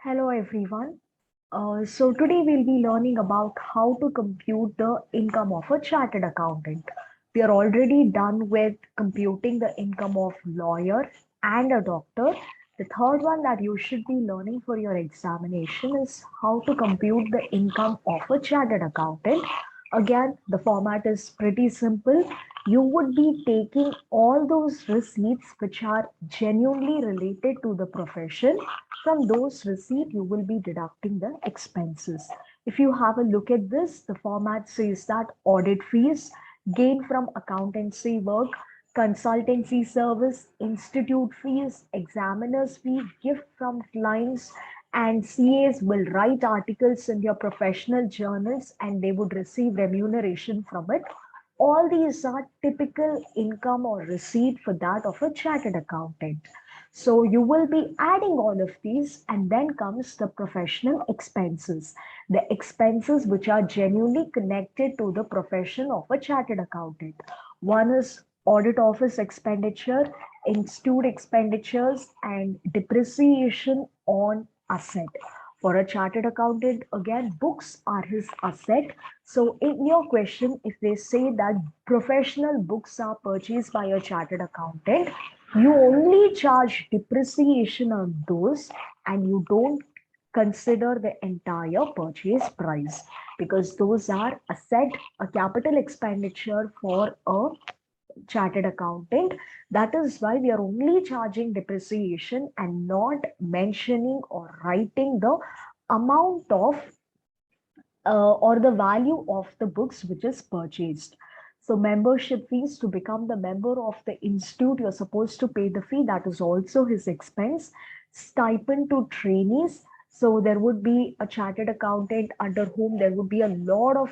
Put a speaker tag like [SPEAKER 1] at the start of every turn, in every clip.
[SPEAKER 1] Hello everyone. So today we'll be learning about how to compute the income of a chartered accountant. We are already done with computing the income of lawyer and a doctor. The third one that you should be learning for your examination is how to compute the income of a chartered accountant. Again, the format is pretty simple. You would be taking all those receipts which are genuinely related to the profession. From those receipts, you will be deducting the expenses. If you have a look at this, the format says that audit fees, gain from accountancy work, consultancy service, institute fees, examiners fee, gift from clients, and CAs will write articles in your professional journals and they would receive remuneration from it. All these are typical income or receipt for that of a chartered accountant. So you will be adding all of these, and then comes the professional expenses. The expenses which are genuinely connected to the profession of a chartered accountant. One is audit office expenditure, institute expenditures, and depreciation on asset. For a chartered accountant, again, books are his asset. So, in your question, if they say that professional books are purchased by a chartered accountant, you only charge depreciation on those and you don't consider the entire purchase price because those are asset, a capital expenditure for a chartered accountant. That is why we are only charging depreciation and not mentioning or writing the amount of or the value of the books which is purchased. So membership fees to become the member of the institute, you're supposed to pay the fee. That is also his expense. Stipend to trainees. So there would be a chartered accountant under whom there would be a lot of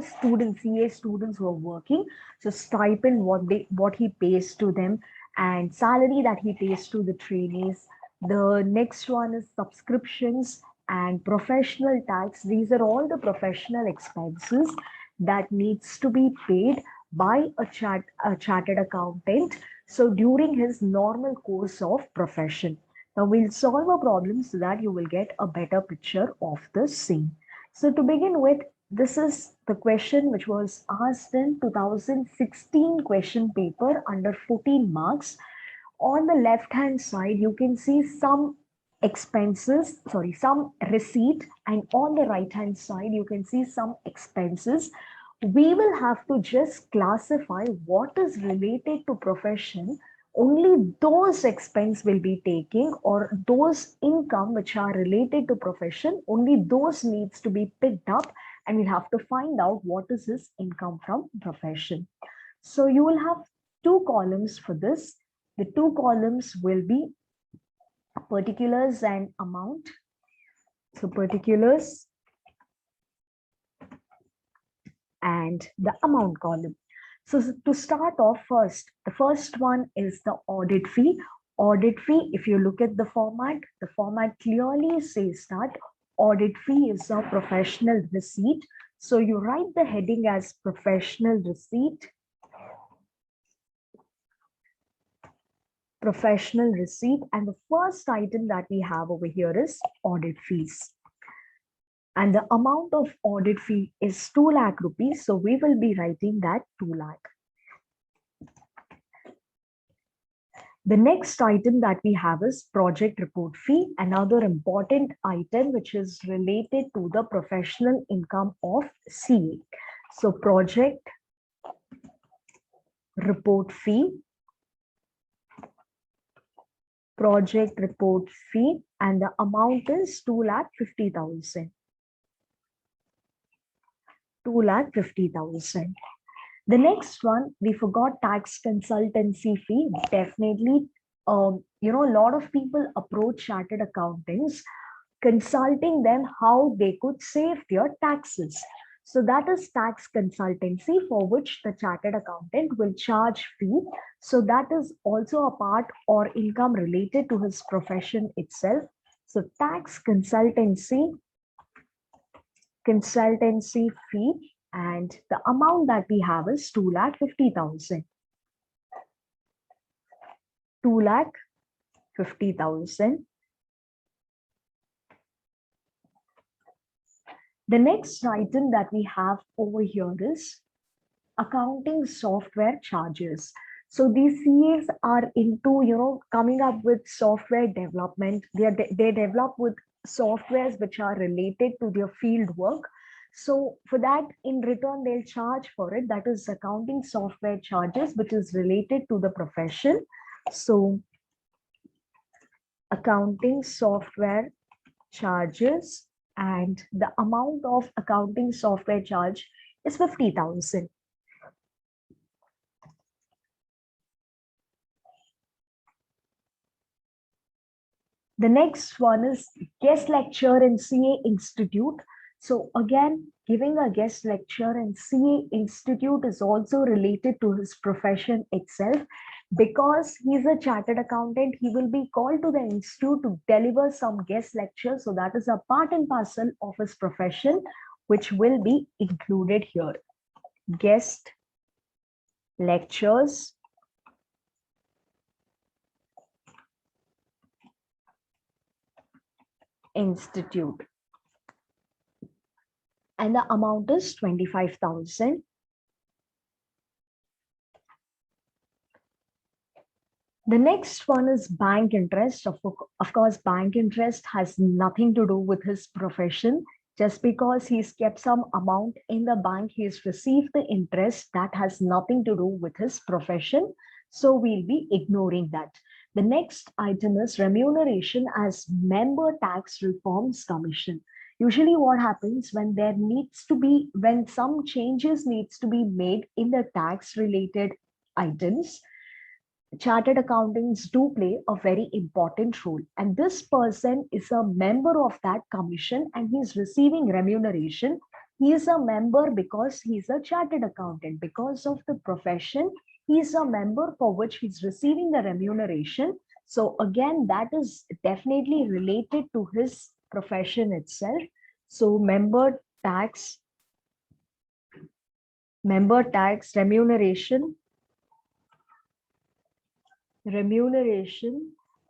[SPEAKER 1] students, CA students who are working. So stipend what he pays to them and salary that he pays to the trainees. The next one is subscriptions and professional tax. These are all the professional expenses that needs to be paid by a chartered accountant. So during his normal course of profession. Now we'll solve a problem so that you will get a better picture of the same. So to begin with, this is the question which was asked in 2016 question paper under 14 marks. On the left hand side, you can see some some receipt, and on the right hand side, you can see some expenses. We will have to just classify what is related to profession. Only those expense will be taking or those income which are related to profession, only those needs to be picked up and we'll have to find out what is his income from profession. So you will have two columns for this. The two columns will be particulars and amount. So particulars and the amount column. So to start off first, the first one is the audit fee. Audit fee, if you look at the format clearly says that audit fee is a professional receipt. So you write the heading as professional receipt, and the first item that we have over here is audit fees. And the amount of audit fee is 2 lakh rupees. So we will be writing that 2 lakh. The next item that we have is project report fee, another important item which is related to the professional income of CA. So project report fee, and the amount is 2,50,000. 2,50,000. The next one, we forgot tax consultancy fee. Definitely, a lot of people approach chartered accountants, consulting them how they could save their taxes. So that is tax consultancy for which the chartered accountant will charge fee. So that is also a part or income related to his profession itself. So tax consultancy fee, and the amount that we have is 2,50,000. 2,50,000. The next item that we have over here is accounting software charges. So these CAs are into, coming up with software development. They develop with softwares which are related to their field work. So for that, in return, they'll charge for it. That is accounting software charges, which is related to the profession. So accounting software charges, and the amount of accounting software charge is 50,000. The next one is guest lecture in CA Institute. So again, giving a guest lecture in CA Institute is also related to his profession itself. Because he's a chartered accountant, he will be called to the institute to deliver some guest lectures. So that is a part and parcel of his profession, which will be included here. Guest lectures Institute. And the amount is 25,000. The next one is bank interest. Of course, bank interest has nothing to do with his profession. Just because he's kept some amount in the bank, he's received the interest. That has nothing to do with his profession. So we'll be ignoring that. The next item is remuneration as member tax reforms commission. Usually what happens when when some changes needs to be made in the tax related items, chartered accountants do play a very important role. And this person is a member of that commission and he's receiving remuneration. He is a member because he's a chartered accountant. Because of the profession, he's a member for which he's receiving the remuneration. So again, that is definitely related to his profession itself. So member tax remuneration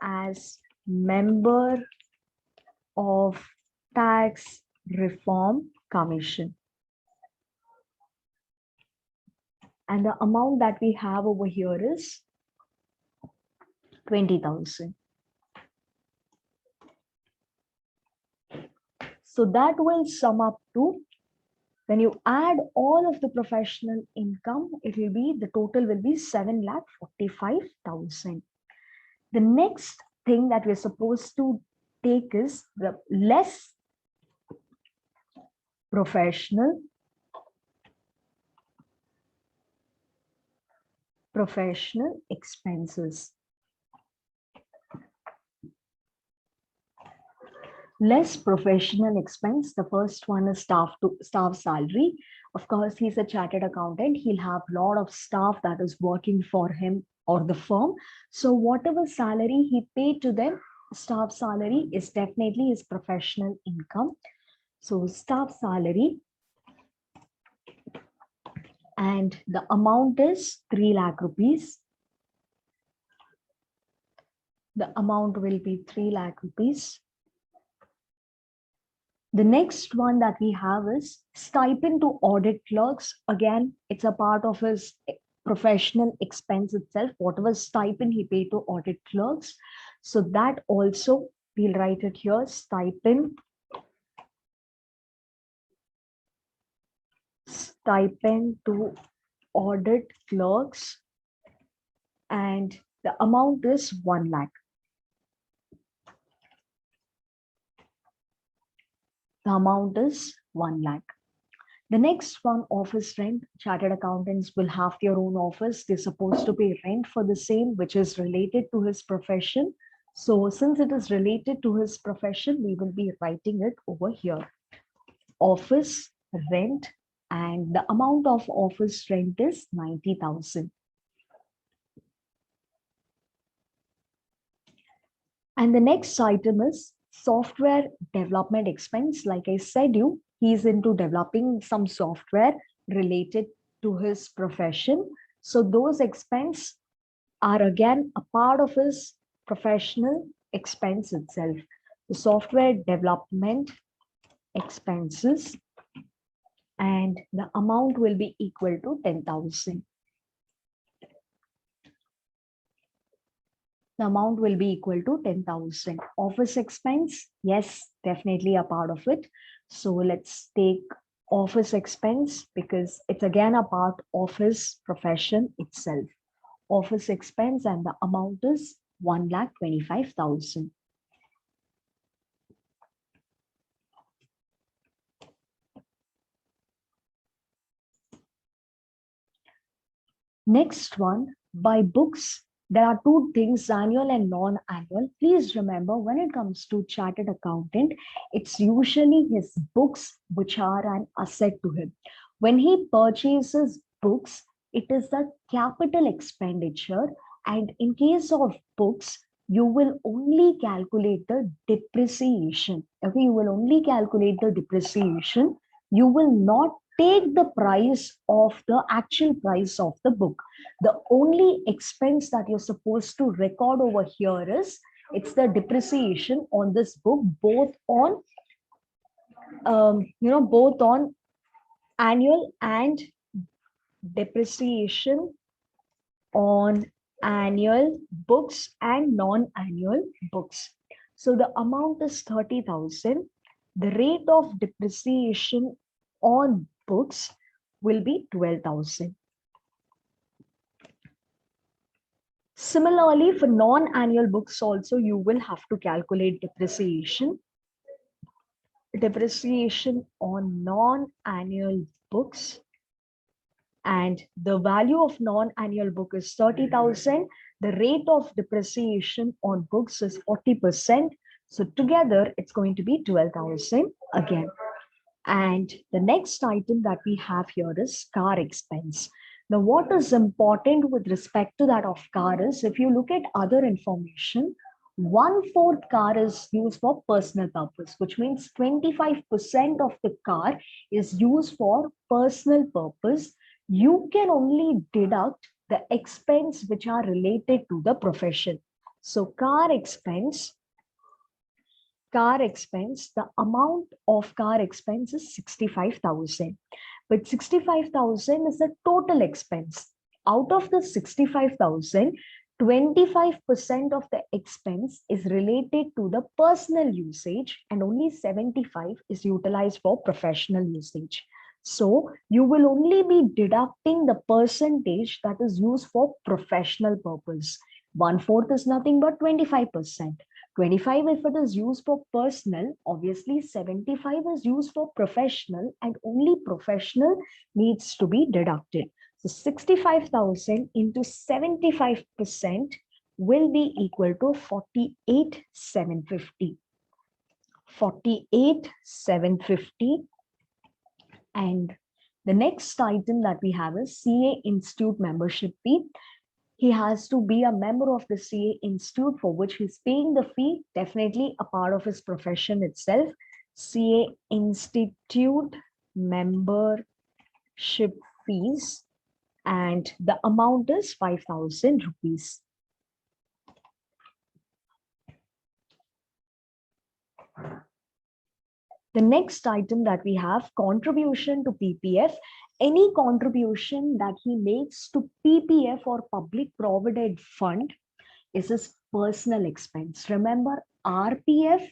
[SPEAKER 1] as member of tax reform commission. And the amount that we have over here is 20,000. So that will sum up to, when you add all of the professional income, the total will be 7,45,000. The next thing that we're supposed to take is the less professional expenses. Less professional expense. The first one is staff salary. Of course, he's a chartered accountant. He'll have a lot of staff that is working for him or the firm. So whatever salary he paid to them, staff salary is definitely his professional income. So staff salary, and the amount is 3 lakh rupees. The amount will be 3 lakh rupees. The next one that we have is stipend to audit clerks. Again, it's a part of his professional expense itself, whatever stipend he paid to audit clerks. So that also, we'll write it here, stipend to audit clerks, and the amount is 1 lakh. The amount is 1 lakh. The next one, office rent. Chartered accountants will have their own office. They're supposed to pay rent for the same, which is related to his profession. So since it is related to his profession, we will be writing it over here. Office rent, and the amount of office rent is 90,000. And the next item is software development expense. Like I said, he's into developing some software related to his profession. So those expenses are again a part of his professional expense itself. The software development expenses and the amount will be equal to 10,000. The amount will be equal to 10,000. Office expense, yes, definitely a part of it. So let's take office expense because it's again a part of his profession itself. Office expense and the amount is 1,25,000. Next one, by books, there are two things, annual and non-annual. Please remember, when it comes to chartered accountant, it's usually his books which are an asset to him. When he purchases books, it is the capital expenditure. And in case of books, you will only calculate the depreciation. Okay, you will only calculate the depreciation. You will not take the price of the actual price of the book. The only expense that you're supposed to record over here is it's the depreciation on this book, both on both on annual and depreciation on annual books and non-annual books. So the amount is 30,000. The rate of depreciation on books will be 12,000. Similarly, for non-annual books also, you will have to calculate depreciation. Depreciation on non-annual books. And the value of non-annual book is 30,000. The rate of depreciation on books is 40%. So together, it's going to be 12,000 again. And the next item that we have here is car expense. Now, what is important with respect to that of car is, if you look at other information, 1/4 car is used for personal purpose, which means 25% of the car is used for personal purpose. You can only deduct the expense which are related to the profession. So car expense, the amount of car expense is 65,000. But 65,000 is the total expense. Out of the 65,000, 25% of the expense is related to the personal usage and only 75 is utilized for professional usage. So you will only be deducting the percentage that is used for professional purpose. 1/4 is nothing but 25%. 25 if it is used for personal, obviously 75 is used for professional and only professional needs to be deducted. So 65,000 into 75% will be equal to 48,750. 48,750. And the next item that we have is CA Institute membership fee. He has to be a member of the CA Institute for which he's paying the fee, definitely a part of his profession itself. CA Institute membership fees, and the amount is 5,000 rupees. The next item that we have, contribution to PPF. Any contribution that he makes to PPF or Public Provident Fund is his personal expense. Remember, RPF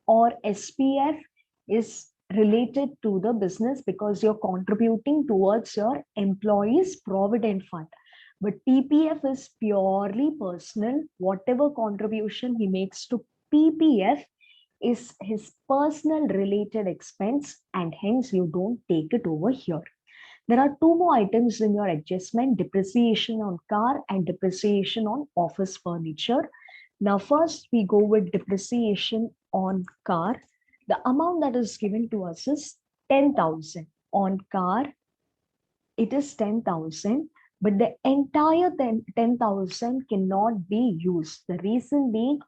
[SPEAKER 1] or SPF is related to the business because you're contributing towards your employees' provident fund. But PPF is purely personal. Whatever contribution he makes to PPF is his personal related expense, and hence you don't take it over here. There are two more items in your adjustment: depreciation on car and depreciation on office furniture. Now, first we go with depreciation on car. The amount that is given to us is 10,000. On car, it is 10,000, but the entire 10,000 cannot be used. The reason being,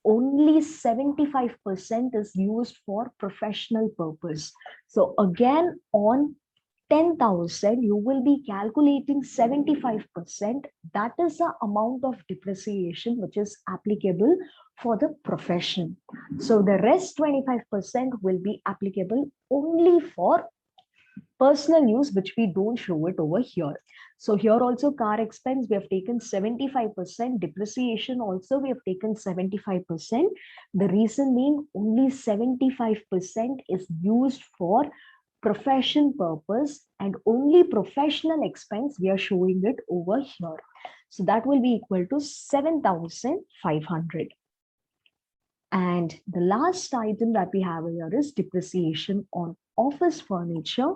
[SPEAKER 1] only 75% is used for professional purpose. So again, on 10,000, you will be calculating 75%. That is the amount of depreciation which is applicable for the profession. So the rest 25% will be applicable only for personal use, which we don't show it over here. So here also car expense, we have taken 75%, depreciation also we have taken 75%. The reason being only 75% is used for profession purpose, and only professional expense we are showing it over here. So that will be equal to 7,500. And the last item that we have here is depreciation on office furniture.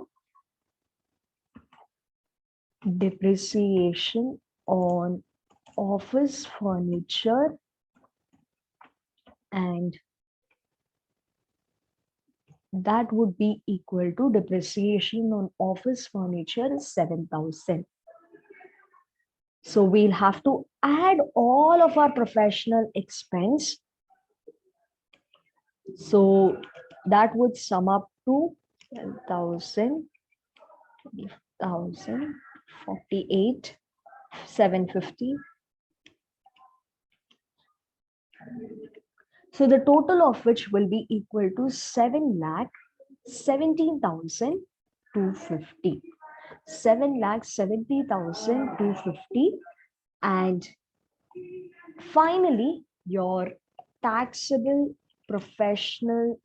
[SPEAKER 1] Depreciation on office furniture, and that would be equal to depreciation on office furniture is 7,000. So we'll have to add all of our professional expense. So that would sum up to 10,000, 48, 750. So the total of which will be equal to 7,17,250. 7,70,250. And finally, your taxable professional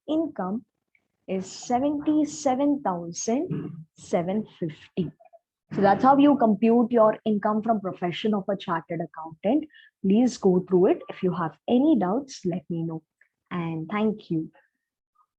[SPEAKER 1] income is 77,750. So that's how you compute your income from profession of a chartered accountant. Please go through it. If you have any doubts, let me know. And thank you.